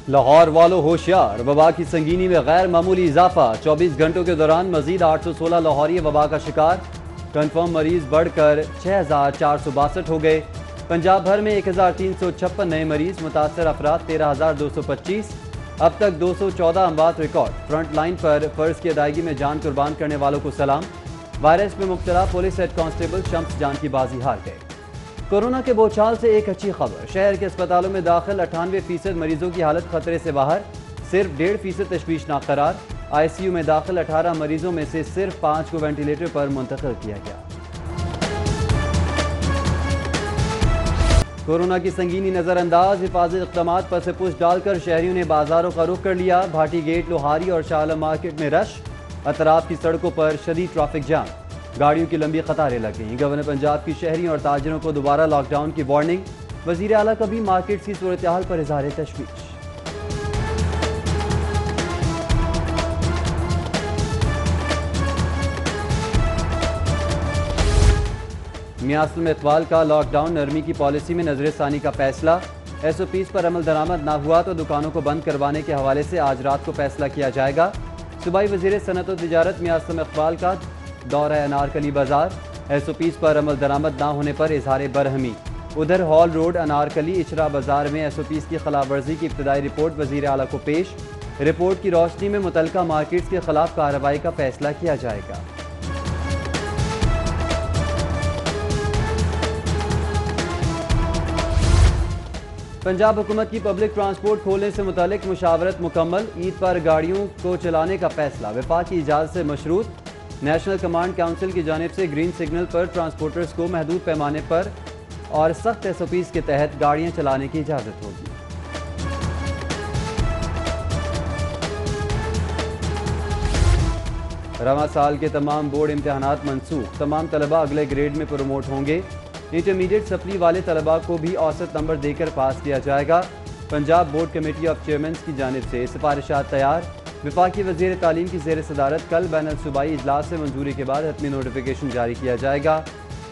لاہور والوں ہوشیار، وبا کی سنگینی میں غیر معمولی اضافہ، 24 گھنٹوں کے دوران مزید 816 لاہوری وبا کا شکار، کنفرم مریض بڑھ کر 6462 ہو گئے۔ پنجاب بھر میں 1356 نئے مریض، متاثر افراد 13225، اب تک 214 اموات ریکارڈ۔ فرنٹ لائن پر فرض کی ادائیگی میں جان قربان کرنے والوں کو سلام۔ وائرس میں مبتلا پولیس ہیڈ کانسٹیبل شمس جان کی بازی ہار گئے۔ کورونا کے بوچھال سے ایک اچھی خبر، شہر کے اسپتالوں میں داخل 98% مریضوں کی حالت خطرے سے باہر، صرف 1.5% تشویشناک قرار۔ آئی سی یو میں داخل 18 مریضوں میں سے صرف 5 کو وینٹیلیٹر پر منتقل کیا گیا۔ کورونا کی سنگینی نظر انداز، حفاظتی اقدامات پر سے پوچھ ڈال کر شہریوں نے بازاروں کا رخ کر لیا۔ بھاٹی گیٹ، لوہاری اور شاہ عالم مارکیٹ میں رش، اطراف کی سڑکوں پر شدید ٹریفک جام، گاڑیوں کی لمبی قطاریں لگ گئیں۔ گورنر پنجاب کی شہریوں اور تاجروں کو دوبارہ لاک ڈاؤن کی وارننگ، وزیر اعلیٰ کا بھی مارکیٹس کی صورتحال پر اظہار تشویش۔ میاں اسلم اقبال کا لاک ڈاؤن نرمی کی پالیسی میں نظر ثانی کا فیصلہ، ایس او پیز پر عمل درآمد نہ ہوا تو دکانوں کو بند کروانے کے حوالے سے آج رات کو فیصلہ کیا جائے گا۔ صوبائی وزیر صنعت و تجارت میاں اسلم اقبال کا دورہ انارکلی بازار، ایس او پیز پر عمل درآمد نہ ہونے پر اظہار برہمی۔ ادھر ہال روڈ، انارکلی، اچرا بازار میں ایس او پیز کی خلاف ورزی کی ابتدائی رپورٹ وزیر اعلیٰ کو پیش، رپورٹ کی روشنی میں متعلقہ مارکیٹس کے خلاف کارروائی کا فیصلہ کیا جائے گا۔ پنجاب حکومت کی پبلک ٹرانسپورٹ کھولنے سے متعلق مشاورت مکمل، عید پر گاڑیوں کو چلانے کا فیصلہ وفاق کی اجازت سے مشروط۔ نیشنل کمانڈ کونسل کی جانب سے گرین سگنل پر ٹرانسپورٹرز کو محدود پیمانے پر اور سخت ایس او پیز کے تحت گاڑیاں چلانے کی اجازت ہوگی۔ رواں سال کے تمام بورڈ امتحانات منسوخ، تمام طلبہ اگلے گریڈ میں پروموٹ ہوں گے۔ انٹرمیڈیٹ سپلی والے طلباء کو بھی اوسط نمبر دے کر پاس کیا جائے گا۔ Punjab board committee of chairmen کی جانب سے سفارشات تیار، وفاقی وزیر تعلیم کی زیر صدارت کل بین الصوبائی اجلاس سے منظوری کے بعد حتمی نوٹیفیکیشن جاری کیا جائے گا۔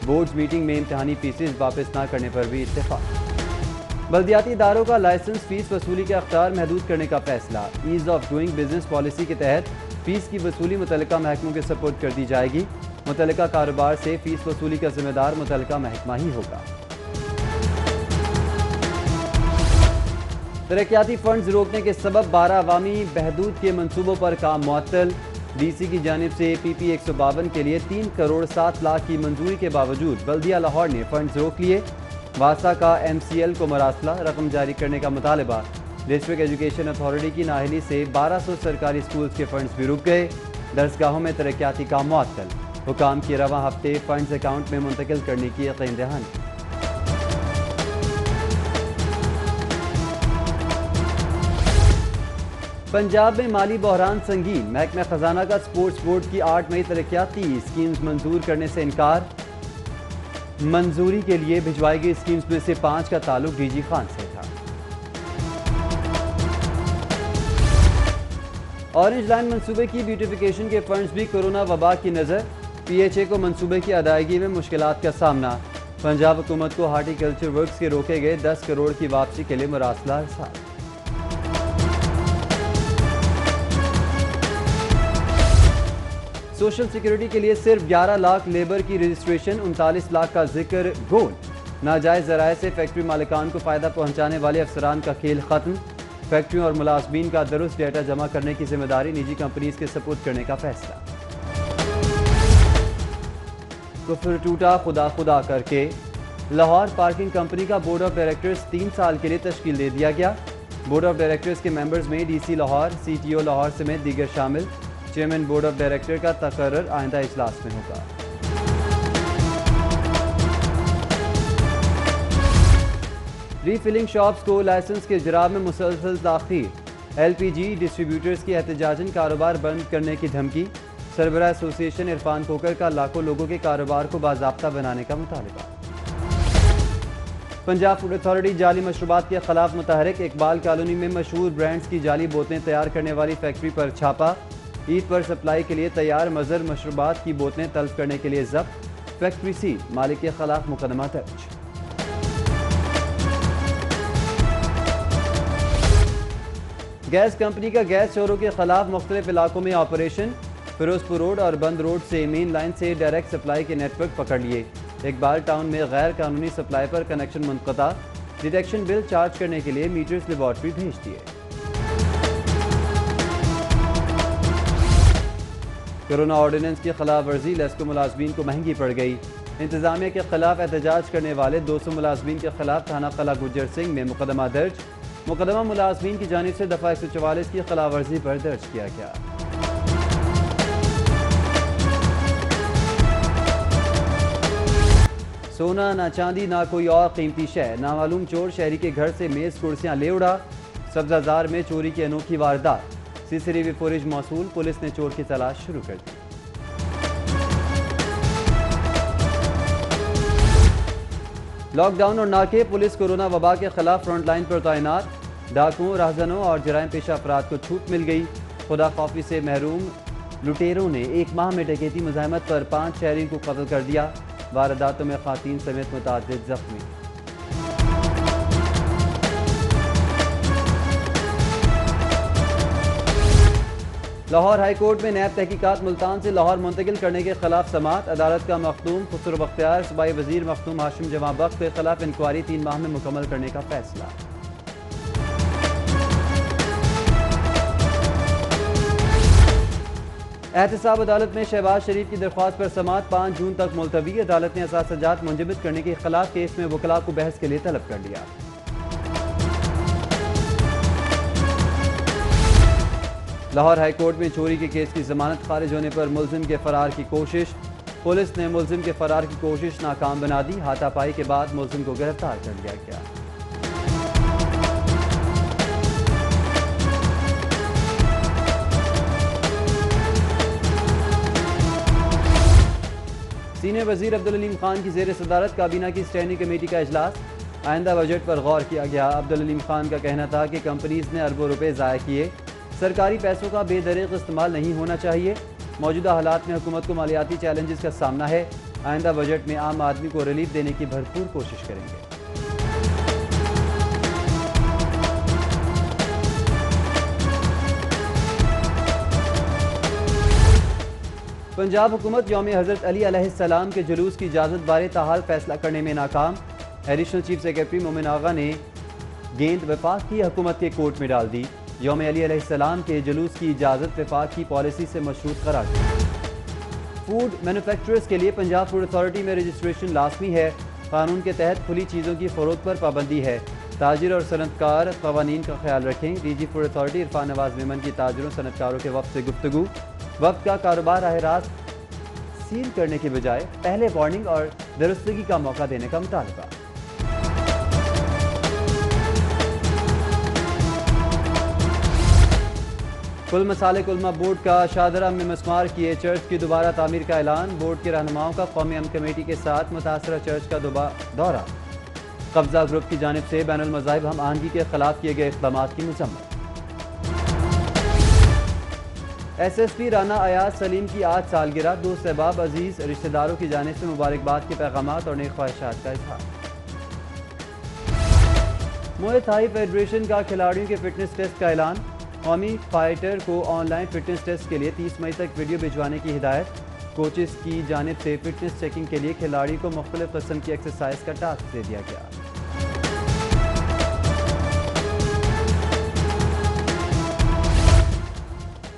بورڈز میٹنگ میں امتحانی فیسز واپس نہ کرنے پر بھی اتفاق۔ بلدیاتی اداروں کا لائسنس فیس وصولی کا اختیار محدود کرنے کا فیصلہ، as of doing business policy کے تحت فیس کی وصولی متعلقہ محکموں کے سپرد کر دی جائے گی۔ متعلقہ کاروبار سے فیس وصولی کا ذمہ دار متعلقہ محکمہ ہی ہوگا۔ ترقیاتی فنڈز روکنے کے سبب 12 عوامی بہبود کے منصوبوں پر کام معطل، ڈی سی کی جانب سے پی پی 152 کے لیے 3 کروڑ 7 لاکھ کی منظوری کے باوجود بلدیہ لاہور نے فنڈز روک لیے۔ واسا کا ایم سی ایل کو مراسلہ رقم جاری کرنے کا مطالبہ، ڈسٹرکٹ ایجوکیشن اتھارٹی کی نااہلی سے 1200 سرکاری سکولز کے فنڈز بھی رک گئے۔ درسگاہوں میں ترقیاتی کام معطل، حکام کی رواں ہفتے فنڈز اکاؤنٹ میں منتقل کرنے کی یقین دہانی۔ پنجاب میں مالی بحران سنگین، محکمہ خزانہ کا سپورٹس بورڈ کی 8 مئی ترقیاتی اسکیمز منظور کرنے سے انکار۔ منظوری کے لیے بھجوائی گئی اسکیمز میں سے 5 کا تعلق ڈی جی خان سے تھا۔ اورنج لائن منصوبے کی بیوٹیفیکیشن کے فنڈز بھی کورونا وبا کی نظر، پی ایچ اے کو منصوبے کی ادائیگی میں مشکلات کا سامنا۔ پنجاب حکومت کو ہارٹی کلچر ورکس کے روکے گئے 10 کروڑ کی واپسی کے لیے مراسلہ ارسال۔ سوشل سیکیورٹی کے لیے صرف 11 لاکھ لیبر کی رجسٹریشن، 39 لاکھ کا ذکر گول۔ ناجائز ذرائع سے فیکٹری مالکان کو فائدہ پہنچانے والے افسران کا کھیل ختم، فیکٹریوں اور ملازمین کا درست ڈیٹا جمع کرنے کی ذمہ داری نجی کمپنیز کے سپرد کرنے کا فیصلہ۔ کفر ٹوٹا خدا خدا کر کے، لاہور پارکنگ کمپنی کا بورڈ آف ڈائریکٹرز 3 سال کے لیے تشکیل دے دیا گیا۔ بورڈ آف ڈائریکٹرز کے ممبرز میں D C Lahore, C T O Lahore سمیت دیگر شامل۔ چیئرمین بورڈ آف ڈائریکٹر کا تقرر آئندہ اجلاس میں ہوگا۔ ری فلنگ شاپس کو لائسنس کے اجراء میں مسلسل تاخیر، ایل پی جی ڈسٹریبیوٹرز کی احتجاجاً کاروبار بند کرنے کی دھمکی، سربراہ ایسوسی ایشن عرفان کوکر کا لاکھوں لوگوں کے کاروبار کو باضابطہ بنانے کا مطالبہ۔ پنجاب فوڈ اتھارٹی جعلی مشروبات کے خلاف متحرک، اقبال کالونی میں مشہور برانڈز کی جعلی بوتلیں تیار کرنے والی فیکٹری پر چھاپا، عید پر سپلائی کے لیے تیار مضر مشروبات کی بوتلیں طلب کرنے کے لیے ضبط، فیکٹری سیل، مالک کے خلاف مقدمہ درج۔ گیس کمپنی کا گیس چوروں کے خلاف مختلف علاقوں میں آپریشن، فیروزپور روڈ اور بند روڈ سے مین لائن سے ڈائریکٹ سپلائی کے نیٹ ورک پکڑ لیے۔ اقبال ٹاؤن میں غیر قانونی سپلائی پر کنیکشن منقطع، ڈیٹیکشن بل چارج کرنے کے لیے میٹرز لیبارٹری بھیج دیے۔ کورونا آرڈیننس کی خلاف ورزی لیسکو ملازمین کو مہنگی پڑ گئی۔ انتظامیہ کے خلاف احتجاج کرنے والے 200 ملازمین کے خلاف تھانہ قلعہ گجر سنگھ میں مقدمہ درج۔ مقدمہ ملازمین کی جانب سے دفعہ 144 کی خلاف ورزی پر درج کیا گیا۔ سونا نہ چاندی نہ کوئی اور قیمتی شے، نامعلوم چور شہری کے گھر سے میز کرسیاں لے اڑا۔ سبزہ زار میں چوری کی انوکھی واردات، سی سی ٹی وی فوٹیج موصول، پولیس نے چور کی تلاش شروع کر دی۔ لاک ڈاؤن اور ناکے، پولیس کورونا وبا کے خلاف فرنٹ لائن پر تعینات۔ ڈاکوؤں، راہزنوں اور جرائم پیشہ افراد کو چھوٹ مل گئی۔ خدا خوفی سے محروم لٹیروں نے ایک ماہ میں ڈکیتی مزاحمت پر 5 شہریوں کو قتل کر دیا۔ وارداتوں میں خواتین سمیت متعدد زخمی۔ لاہور ہائی کورٹ میں نیب تحقیقات ملتان سے لاہور منتقل کرنے کے خلاف سماعت۔ عدالت کا مخدوم خسرو بختیار صوبائی وزیر مخدوم ہاشم جمع بخت کے خلاف انکوائری 3 ماہ میں مکمل کرنے کا فیصلہ۔ احتساب عدالت میں شہباز شریف کی درخواست پر سماعت 5 جون تک ملتوی۔ عدالت نے اثاثجات منجمد کرنے کے خلاف کیس میں وکلاء کو بحث کے لیے طلب کر لیا۔ لاہور ہائی کورٹ میں چوری کے کیس کی ضمانت خارج ہونے پر ملزم کے فرار کی کوشش۔ پولیس نے ملزم کے فرار کی کوشش ناکام بنا دی۔ ہاتھا پائی کے بعد ملزم کو گرفتار کر لیا گیا۔ سینئر وزیر عبدالعلیم خان کی زیر صدارت کابینہ کی اسٹینڈنگ کمیٹی کا اجلاس۔ آئندہ بجٹ پر غور کیا گیا۔ عبدالعلیم خان کا کہنا تھا کہ کمپنیز نے اربوں روپے ضائع کیے، سرکاری پیسوں کا بے دریغ استعمال نہیں ہونا چاہیے۔ موجودہ حالات میں حکومت کو مالیاتی چیلنجز کا سامنا ہے۔ آئندہ بجٹ میں عام آدمی کو ریلیف دینے کی بھرپور کوشش کریں گے۔ پنجاب حکومت یوم حضرت علی علیہ السلام کے جلوس کی اجازت بارے تاحال فیصلہ کرنے میں ناکام۔ ایڈیشنل چیف سیکرٹری مومن آغا نے گیند وفاق کی حکومت کے کورٹ میں ڈال دی۔ یوم علی علیہ السلام کے جلوس کی اجازت وفاق کی پالیسی سے مشروط قرار دی۔ فوڈ مینوفیکچررز کے لیے پنجاب فوڈ اتھارٹی میں رجسٹریشن لازمی ہے۔ قانون کے تحت کھلی چیزوں کی فروخت پر پابندی ہے۔ تاجر اور صنعت کار قوانین کا خیال رکھیں۔ D G food authority Irfan Nawaz Memon کی تاجروں صنعت کاروں کے وفد سے گفتگو۔ وفد کا کاروبار راہ راست سیل کرنے کے بجائے پہلے وارننگ اور درستگی کا موقع دینے کا مطالبہ۔ کل مسالک علماء بورڈ کا شاہدرہ میں مسمار کیے چرچ کی دوبارہ تعمیر کا اعلان۔ بورڈ کے رہنماؤں کا قومی امن کمیٹی کے ساتھ متاثرہ چرچ کا دورہ۔ قبضہ گروپ کی جانب سے بین المذاہب ہم آہنگی کے خلاف کیے گئے اقدامات کی مذمت۔ S S P Rana Ayaz Salim کی آج سالگرہ، دوست احباب عزیز رشتہ داروں کی جانب سے مبارکباد کے پیغامات اور نیک خواہشات کا اظہار۔ موئے تھائی فیڈریشن کا کھلاڑیوں کے فٹنس ٹیسٹ کا اعلان۔ قومی فائٹر کو آن لائن فٹنس ٹیسٹ کے لیے 30 مئی تک ویڈیو بھجوانے کی ہدایت۔ کوچز کی جانب سے فٹنس چیکنگ کے لیے کھلاڑی کو مختلف قسم کی ایکسرسائز کا ٹاسک دے دیا گیا۔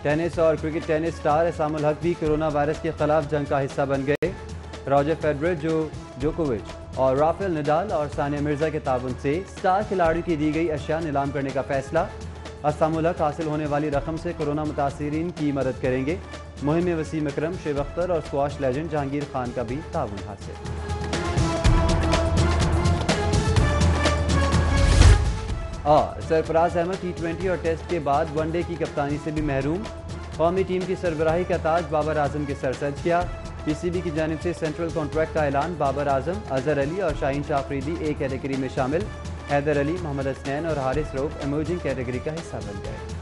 ٹینس اور کرکٹ ٹینس سٹار اسام الحق بھی کورونا وائرس کے خلاف جنگ کا حصہ بن گئے۔ راجر فیڈرر، جوکووچ اور رافیل نڈال اور ثانیہ مرزا کے تعاون سے سٹار کھلاڑیوں کی دی گئی اشیاء نیلام کرنے کا فیصلہ۔ اسام الحق حاصل ہونے والی رقم سے کورونا متاثرین کی مدد کریں گے۔ مہم میں وسیم اکرم، شعیب اختر اور اسکواش لیجنڈ جہانگیر خان کا بھی تعاون حاصل۔ اور سرفراز احمد T20 اور ٹیسٹ کے بعد ون ڈے کی کپتانی سے بھی محروم۔ قومی ٹیم کی سربراہی کا تاج بابر اعظم کے سر سج کیا۔ پی سی بی کی جانب سے سینٹرل کانٹریکٹ کا اعلان۔ بابر اعظم، اظہر علی اور شاہین شاہ افریدی ایک کیٹیگری میں شامل۔ حیدر علی، محمد حسنین اور حارث رؤف ایمرجنگ کیٹیگری کا حصہ بن گئے۔